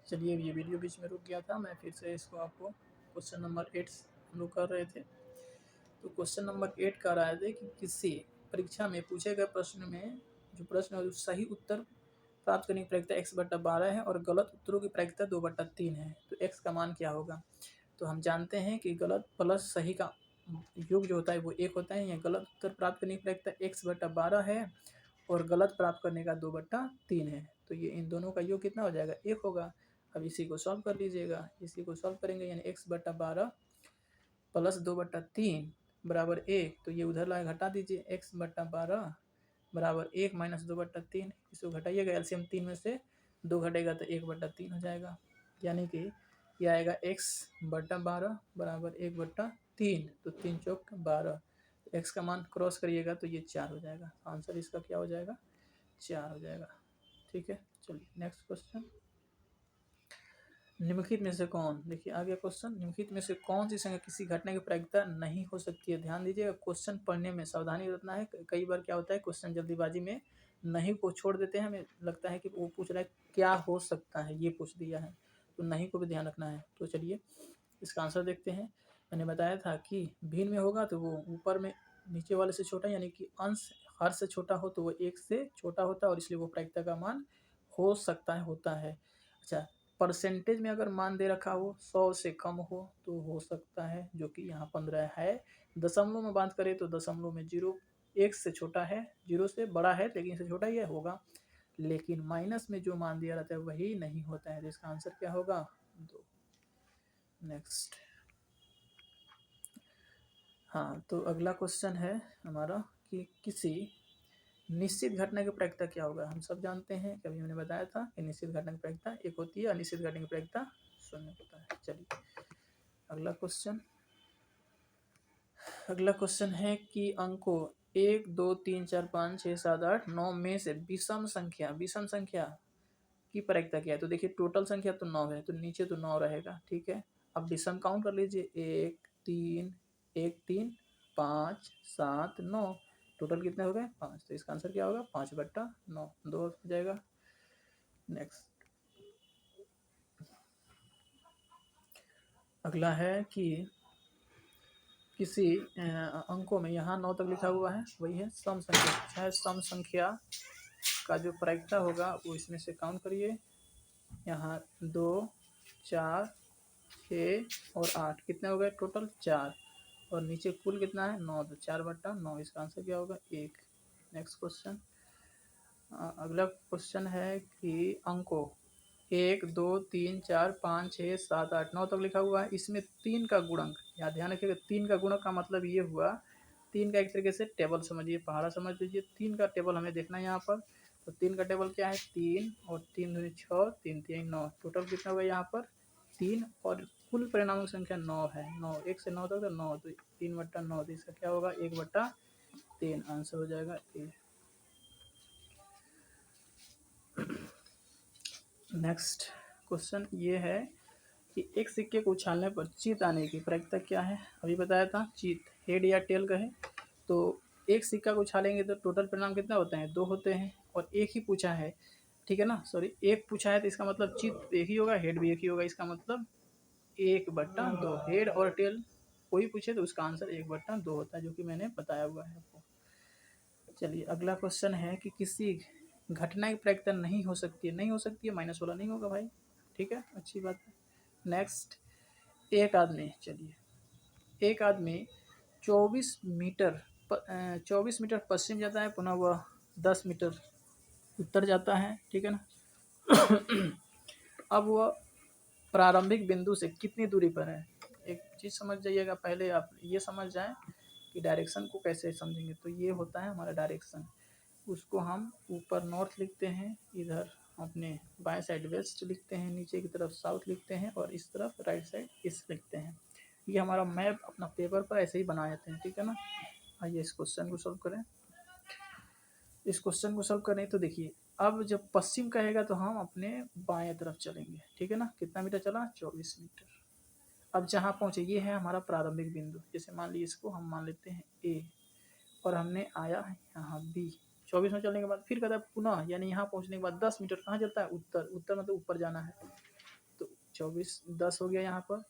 चलिए, ये वीडियो बीच में रुक गया था, मैं फिर से इसको आपको क्वेश्चन नंबर 8 हम लोग कर रहे थे। तो क्वेश्चन नंबर 8 कह रहा है कि किसी परीक्षा में पूछे गए प्रश्न में जो प्रश्न है सही उत्तर प्राप्त करने की प्रायिकता x/12 है और गलत उत्तरों की प्रायिकता 2/3 है। तो x का मान क्या होगा? तो हम जानते हैं कि गलत प्लस सही का योग जो होता है वो 1 होता है। या गलत उत्तर प्राप्त करने की प्रायिकता x/12 है और गलत प्राप्त करने का 2/3 है। तो ये इन दोनों का योग कितना हो जाएगा? 1 होगा। अब इसी को सॉल्व कर लीजिएगा। इसी को सॉल्व करेंगे यानी x/12 प्लस 2/3 बराबर 1। तो ये उधर ला घटा दीजिए, x/12 बराबर 1 माइनस 2/3। इसको घटाइएगा, एलसीएम 3 में से 2 घटेगा तो 1/3 हो जाएगा। यानी कि यह आएगा x/12 बराबर 1/3। तो 3 चौक 12। एक्स का मान क्रॉस करिएगा तो ये 4 हो जाएगा। आंसर इसका क्या हो जाएगा? 4 हो जाएगा। ठीक है, चलिए नेक्स्ट क्वेश्चन। निम्नलिखित में से कौन, देखिए आ गया क्वेश्चन, निम्नलिखित में से कौन सी संख्या किसी घटना की प्रायिकता नहीं हो सकती है? ध्यान दीजिएगा, क्वेश्चन पढ़ने में सावधानी रखना है। कई बार क्या होता है, क्वेश्चन जल्दीबाजी में नहीं को छोड़ देते हैं, हमें लगता है कि वो पूछ रहा है क्या हो सकता है, ये पूछ दिया है, तो नहीं को भी ध्यान रखना है। तो चलिए इसका आंसर देखते हैं। मैंने बताया था कि भिन्न में होगा तो वो ऊपर में नीचे वाले से छोटा, यानी कि अंश हर से छोटा हो तो वो 1 से छोटा होता है और इसलिए वो प्रायिकता का मान हो सकता है, होता है। अच्छा, परसेंटेज में अगर मान दे रखा हो 100 से कम हो तो हो सकता है, जो कि यहाँ 15 है। दशमलव में बात करें तो दशमलव में 0 1 से छोटा है, 0 से बड़ा है लेकिन इससे छोटा ही होगा। लेकिन माइनस में जो मान दिया रहता है वही नहीं होता है। तो इसका आंसर क्या होगा? 2। नेक्स्ट, हाँ तो अगला क्वेश्चन है हमारा कि किसी निश्चित घटना की प्रायिकता क्या होगा? हम सब जानते हैं, कभी हमने बताया था कि निश्चित घटना की प्रायिकता 1 होती है, अनिश्चित घटना की प्रायिकता 0 होता है। चलिए अगला क्वेश्चन। अगला क्वेश्चन है कि अंकों 1 2 3 4 5 6 7 8 9 में से विषम संख्या की प्रायिकता क्या है? तो देखिए टोटल संख्या तो 9 है, तो नीचे तो 9 रहेगा। ठीक है, अब विषम काउंट कर लीजिए, 1 3 5 7 9, टोटल कितने हो गए? 5। तो इसका आंसर क्या होगा? 5/9, 2 हो जाएगा। नेक्स्ट, अगला है कि किसी अंकों में, यहाँ 9 तक लिखा हुआ है, वही है सम संख्या। चाहे सम संख्या का जो प्रायिकता होगा वो इसमें से काउंट करिए। यहाँ 2 4 6 और 8 कितने हो गए? टोटल 4। और नीचे कुल कितना है? 9। तो 4/9, इसका आंसर क्या होगा? 1। Next question. अगला क्वेश्चन है कि अंकों 1 2 3 4 5 6 7 8 9 तक लिखा हुआ है, इसमें 3 का गुणक, यहाँ ध्यान रखिएगा 3 का गुणक का मतलब ये हुआ, 3 का एक तरीके से टेबल समझिए, पहाड़ा समझ लीजिए। 3 का टेबल हमें देखना है यहाँ पर। तो 3 का टेबल क्या है? 3 और 3 दूनी 6, 3 3 9, टोटल कितना हुआ यहाँ पर? 3। और कुल परिणामों की संख्या 9 है। 9 1 से 9 तक तो 9, तो 3/9, तो इसका क्या होगा? 1/3 आंसर हो जाएगा ए। नेक्स्ट क्वेश्चन ये है कि एक सिक्के को उछालने पर जीत आने की प्रायिकता क्या है? अभी बताया था, जीत हेड या टेल कहे तो एक सिक्का को उछालेंगे तो टोटल परिणाम कितना होते हैं? 2 होते हैं। और एक ही पूछा है, ठीक है ना, सॉरी, एक पूछा है तो इसका मतलब जीत एक ही होगा, हेड भी एक ही होगा। इसका मतलब 1/2। हेड और टेल कोई पूछे तो उसका आंसर 1/2 होता है, जो कि मैंने बताया हुआ है आपको। चलिए अगला क्वेश्चन है कि किसी घटना की प्रायिकता नहीं हो सकती है, नहीं हो सकती है, माइनस वाला नहीं होगा भाई। ठीक है, अच्छी बात है। नेक्स्ट, एक आदमी, चलिए एक आदमी 24 मीटर पश्चिम जाता है, पुनः वह 10 मीटर उत्तर जाता है, ठीक है ना। अब वह प्रारंभिक बिंदु से कितनी दूरी पर है? एक चीज़ समझ जाइएगा, पहले आप ये समझ जाएं कि डायरेक्शन को कैसे समझेंगे। तो ये होता है हमारा डायरेक्शन, उसको हम ऊपर नॉर्थ लिखते हैं, इधर अपने बाएं साइड वेस्ट लिखते हैं, नीचे की तरफ साउथ लिखते हैं और इस तरफ राइट साइड ईस्ट लिखते हैं। ये हमारा मैप अपना पेपर पर ऐसे ही बनाए थे, ठीक है ना। आइए इस क्वेश्चन को सॉल्व करें। इस क्वेश्चन को सॉल्व करें तो देखिए, अब जब पश्चिम कहेगा तो हम अपने बाएं तरफ चलेंगे, ठीक है ना। कितना मीटर चला? 24 मीटर। अब जहाँ पहुँचे, ये है हमारा प्रारंभिक बिंदु, जैसे मान लीजिए इसको हम मान लेते हैं ए, और हमने आया यहाँ बी। 24 में चलने के बाद फिर कहता है पुनः, यानी यहाँ पहुँचने के बाद 10 मीटर कहाँ चलता है? उत्तर। उत्तर मतलब ऊपर जाना है। 24 10 हो गया यहाँ पर।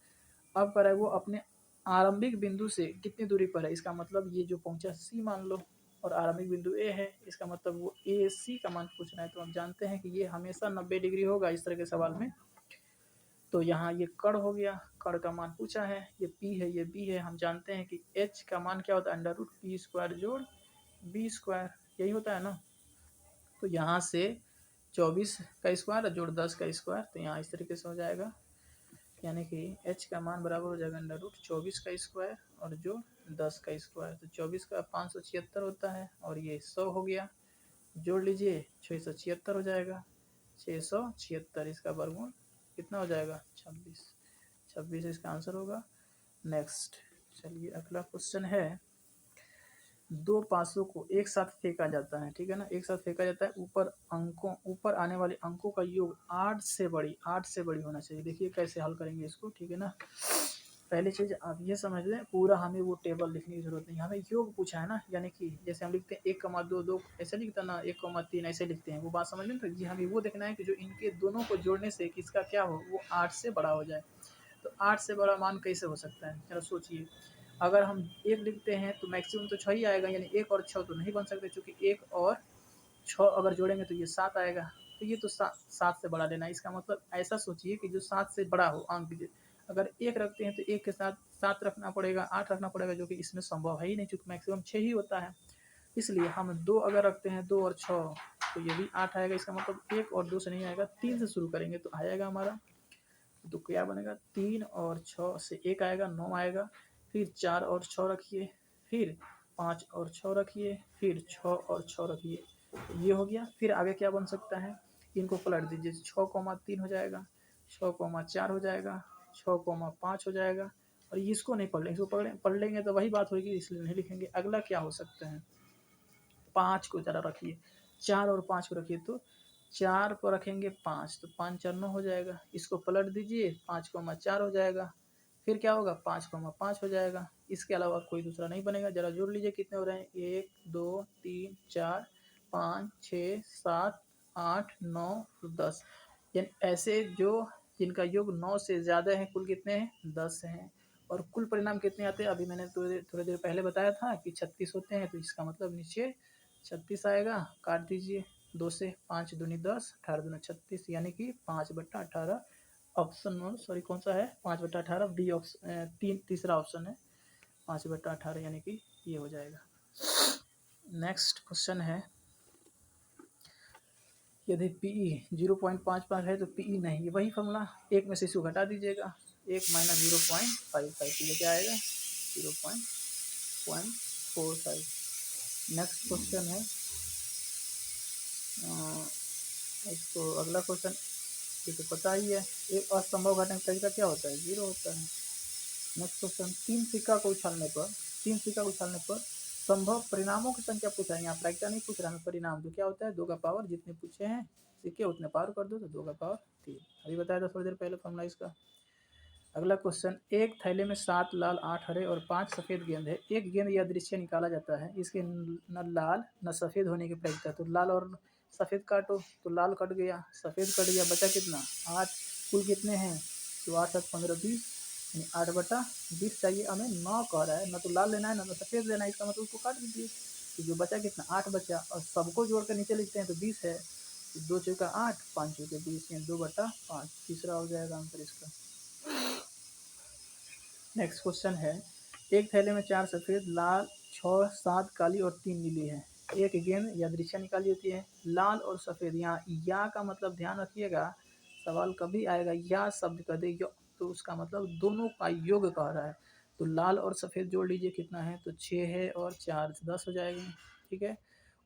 अब कर है वो अपने आरंभिक बिंदु से कितनी दूरी पर है, इसका मतलब ये जो पहुंचा सी मान लो और आरंभिक बिंदु ए है, इसका मतलब वो ए सी का मान पूछ रहा है। तो हम जानते हैं कि ये हमेशा 90 डिग्री होगा इस तरह के सवाल में। तो यहाँ ये कर्ण हो गया, कर्ण का मान पूछा है, ये पी है ये बी है। हम जानते हैं कि एच का मान क्या होता है, अंडर रूट पी स्क्वायर जोड़ बी स्क्वायर, यही होता है ना। तो यहाँ से 24 का स्क्वायर जोड़ 10 का स्क्वायर, तो यहाँ इस तरीके से हो जाएगा, यानी कि h का मान बराबर हो जाएगा अंडर रूट 24 का स्क्वायर और जो 10 का स्क्वायर। तो 24 का 576 होता है और ये 100 हो गया, जोड़ लीजिए 676 हो जाएगा, 676 इसका वर्गमूल कितना हो जाएगा 26, 26 इसका आंसर होगा। नेक्स्ट चलिए अगला क्वेश्चन है, दो पासों को एक साथ फेंका जाता है, ठीक है ना, एक साथ फेंका जाता है, ऊपर आने वाले अंकों का योग 8 से बड़ी होना चाहिए। देखिए कैसे हल करेंगे इसको, ठीक है ना। पहली चीज आप ये समझ लें, पूरा हमें वो टेबल लिखने की जरूरत नहीं, हमें योग पूछा है ना, यानी कि जैसे हम लिखते हैं 1,2 ऐसे लिखता ना, 1,3 ऐसे लिखते हैं, वो बात समझ लें। तो ये हमें वो देखना है कि जो इनके दोनों को जोड़ने से किसका क्या हो, वो 8 से बड़ा हो जाए। तो 8 से बड़ा मान कैसे हो सकता है, चलो सोचिए। अगर हम 1 लिखते हैं तो मैक्सिमम तो 6 ही आएगा, यानी 1 और 6 तो नहीं बन सकते, क्योंकि 1 और 6 अगर जोड़ेंगे तो ये 7 आएगा। तो ये तो 7 से बड़ा लेना है, इसका मतलब ऐसा सोचिए कि जो 7 से बड़ा हो अंक। अगर 1 रखते हैं तो 1 के साथ 7 रखना पड़ेगा, 8 रखना पड़ेगा, जो कि इसमें संभव है ही नहीं, क्योंकि मैक्सिमम 6 ही होता है। इसलिए हम 2 अगर रखते हैं, 2 और 6 तो ये भी 8 आएगा। इसका मतलब 1 और 2 से नहीं आएगा, 3 से शुरू करेंगे तो आएगा हमारा। तो क्या बनेगा, 3 और 6 से 1 आएगा, 9 आएगा। फिर 4 और 6 रखिए, फिर 5 और 6 रखिए, फिर 6 और 6 रखिए, ये हो गया। फिर आगे क्या बन सकता है, इनको पलट दीजिए, 6,3 हो जाएगा, 6,4 हो जाएगा, 6,5 हो जाएगा। और इसको नहीं पढ़ लेंगे, इसको पढ़ लेंगे तो वही बात होगी, इसलिए नहीं लिखेंगे। अगला क्या हो सकता है, 5 को ज़रा रखिए, 4 और 5 को रखिए, तो 4 को रखेंगे 5, तो 5 4 9 हो जाएगा। इसको पलट दीजिए, 5,4 हो जाएगा। फिर क्या होगा, 5,5 हो जाएगा। इसके अलावा कोई दूसरा नहीं बनेगा। जरा जोड़ लीजिए कितने हो रहे हैं, 1 2 3 4 5 6 7 8 9 10। यानी ऐसे जो जिनका योग 9 से ज़्यादा है, कुल कितने हैं, 10 हैं। और कुल परिणाम कितने आते हैं, अभी मैंने थोड़ी देर पहले बताया था कि 36 होते हैं। तो इसका मतलब नीचे 36 आएगा, काट दीजिए 2 से, 5 दूनी 10, 18 दूनी 36, यानी कि 5/18। ऑप्शन सॉरी कौन सा है, 5/18, बी ऑप्शन, तीसरा ऑप्शन है 5/18, यानी कि ये हो जाएगा। नेक्स्ट क्वेश्चन है, यदि पीई 0.55 है तो पीई नहीं, वही फॉर्मूला, एक में से इसको घटा दीजिएगा, 1 - 0.55, तो ये क्या आएगा 0.45। नेक्स्ट क्वेश्चन है, इसको अगला क्वेश्चन, ये तो पता ही है, एक असंभव घटना का तरीका क्या होता है, 0 होता है। नेक्स्ट क्वेश्चन, 3 सिक्का को उछालने पर संभव परिणामों की संख्या पूछा है। यहाँ प्रायिकता नहीं पूछ रहा है, परिणाम जो क्या होता है 2 का पावर, जितने पूछे हैं सिक्के उतने पावर कर दो, तो 2 का पावर 3। अभी बताया था थोड़ी देर पहले फॉर्मूला इसका। अगला क्वेश्चन, एक थैले में 7 लाल 8 हरे और 5 सफ़ेद गेंद है। एक गेंद या दृश्य निकाला जाता है, इसके न लाल न सफ़ेद होने की प्रायिकता। तो लाल और सफ़ेद काटो, तो लाल कट गया, सफ़ेद कट गया, बचा कितना 8। कुल कितने हैं, तो 8 7 15 20, यानी 8/20 चाहिए हमें, 9 कह रहा है, न तो लाल लेना है न तो सफ़ेद लेना है, इसका मतलब उसको काट दीजिए। तो जो बचा कितना 8 बचा, और सबको जोड़ कर नीचे लिखते हैं तो 20 है। 2 चौका 8, 5 चौके 20, यानी 2/5, तीसरा हो जाएगा आंसर इसका। नेक्स्ट क्वेश्चन है, एक थैले में 4 सफ़ेद, लाल 6 7 काली और 3 नीली है। एक गेंद या दृश्य निकाली होती है, लाल और सफ़ेद। यहाँ या का मतलब ध्यान रखिएगा, सवाल कभी आएगा या शब्द कर दे तो उसका मतलब दोनों का योग कह रहा है। तो लाल और सफ़ेद जोड़ लीजिए कितना है, तो 6 है और 4 10 हो जाएगा, ठीक है।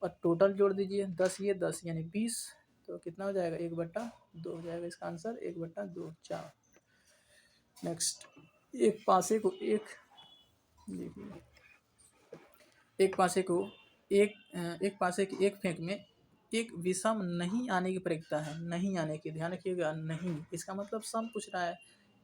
और टोटल जोड़ दीजिए 10 ये 10 यानी 20, तो कितना हो जाएगा 1/2 हो जाएगा इसका आंसर, 1/2 4। नेक्स्ट, एक पासे को एक देखिए, एक पासे को एक पासे की एक फेंक में एक विषम नहीं आने की प्रायिकता है, नहीं आने की, ध्यान रखिएगा, नहीं, इसका मतलब सम पूछ रहा है।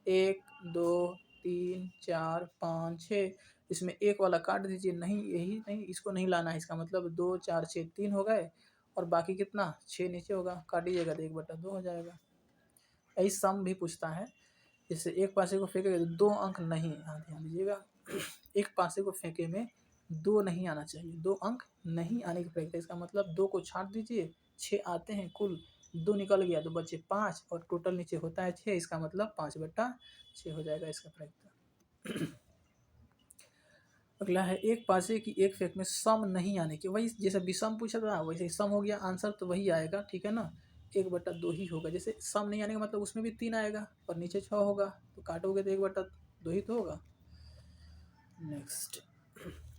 1 2 3 4 5 6, इसमें एक वाला काट दीजिए, नहीं यही नहीं, इसको नहीं लाना है, इसका मतलब 2 4 6 3 हो गए, और बाकी कितना 6 नीचे होगा, काट दीजिएगा तो 1/2 हो जाएगा। यही सम भी पूछता है। जैसे एक पासे को फेंकेगा तो 2 अंक नहीं, हाँ ध्यान दीजिएगा, एक पासे को फेंके में 2 नहीं आना चाहिए, 2 अंक नहीं आने की प्रक्रिया। इसका मतलब 2 को छाँट दीजिए, 6 आते हैं कुल, 2 निकल गया तो बचे 5 और टोटल नीचे होता है 6, इसका मतलब 5/6 हो जाएगा इसका प्रक्रिया। अगला है एक पासे की एक फेंक में सम नहीं आने की, वही जैसे विषम पूछा था वैसे ही सम हो गया, आंसर तो वही आएगा, ठीक है ना, 1/2 ही होगा। जैसे सम नहीं आने का मतलब उसमें भी 3 आएगा और नीचे 6 होगा, तो काटोगे तो 1/2 ही तो होगा। नेक्स्ट,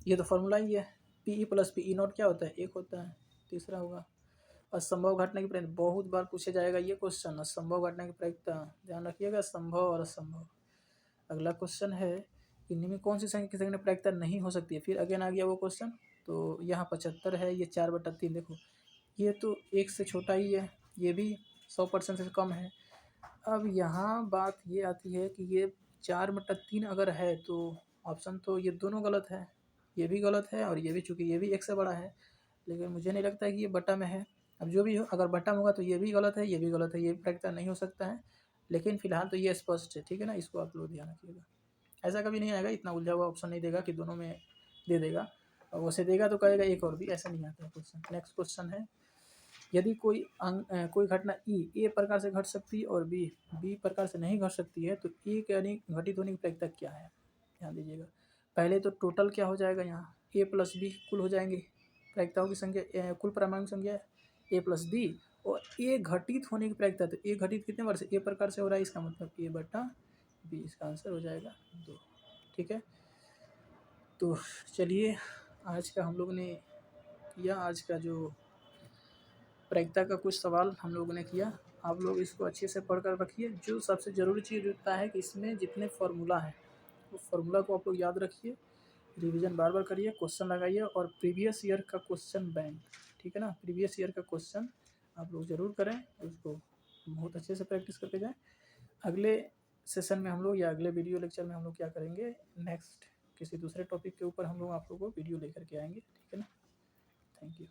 ये तो फॉर्मूला ही है, पी प्लस पी नॉट क्या होता है, 1 होता है, तीसरा होगा। असंभव घटना की प्रक्रिया, बहुत बार पूछे जाएगा ये क्वेश्चन, असंभव घटना की प्रक्रिया ध्यान रखिएगा, संभव और असंभव। अगला क्वेश्चन है कि निम्न में कौन सी संख्या की संख्या प्रायिकता नहीं हो सकती है, फिर अगेन आ गया वो क्वेश्चन। तो यहाँ 75 है, ये 4/3, देखो ये तो 1 से छोटा ही है, ये भी 100% से कम है। अब यहाँ बात ये आती है कि ये 4/3 अगर है तो ऑप्शन तो ये दोनों गलत है, ये भी गलत है और ये भी, चूँकि ये भी 1 से बड़ा है, लेकिन मुझे नहीं लगता है कि ये बटा में है। अब जो भी हो, अगर बटा में होगा तो ये भी गलत है, ये भी गलत है, ये प्रायिकता नहीं हो सकता है, लेकिन फिलहाल तो ये स्पष्ट है, ठीक है ना, इसको आप लोग ध्यान रखिएगा। ऐसा कभी नहीं आएगा, इतना उलझा हुआ ऑप्शन नहीं देगा कि दोनों में दे देगा, और वैसे देगा तो कहेगा एक और भी, ऐसा नहीं आता है क्वेश्चन। नेक्स्ट क्वेश्चन है, यदि कोई घटना ए प्रकार से घट सकती है और बी प्रकार से नहीं घट सकती है तो ए के यानी घटित होने की प्रायिकता क्या है, ध्यान दीजिएगा। पहले तो टोटल क्या हो जाएगा, यहाँ ए प्लस बी कुल हो जाएंगे, प्रायिकताओं की संख्या, कुल परमाणु संख्या ए प्लस बी, और ए घटित होने की प्रायिकता, तो ए घटित कितने बार से, ए प्रकार से हो रहा है, इसका मतलब A/B, इसका आंसर हो जाएगा 2, ठीक है। तो चलिए, आज का हम लोग ने किया, आज का जो प्रायिकता का कुछ सवाल हम लोगों ने किया, आप लोग इसको अच्छे से पढ़ कर रखिए। जो सबसे ज़रूरी चीज़ होता है कि इसमें जितने फार्मूला हैं वो फार्मूला को आप लोग याद रखिए, रिवीजन बार बार करिए, क्वेश्चन लगाइए और प्रीवियस ईयर का क्वेश्चन बैंक, ठीक है ना, प्रीवियस ईयर का क्वेश्चन आप लोग ज़रूर करें, उसको बहुत अच्छे से प्रैक्टिस करके जाएँ। अगले सेशन में हम लोग, या अगले वीडियो लेक्चर में हम लोग क्या करेंगे, नेक्स्ट किसी दूसरे टॉपिक के ऊपर हम लोग आप लोगों को वीडियो लेकर के आएंगे, ठीक है ना। Thank you.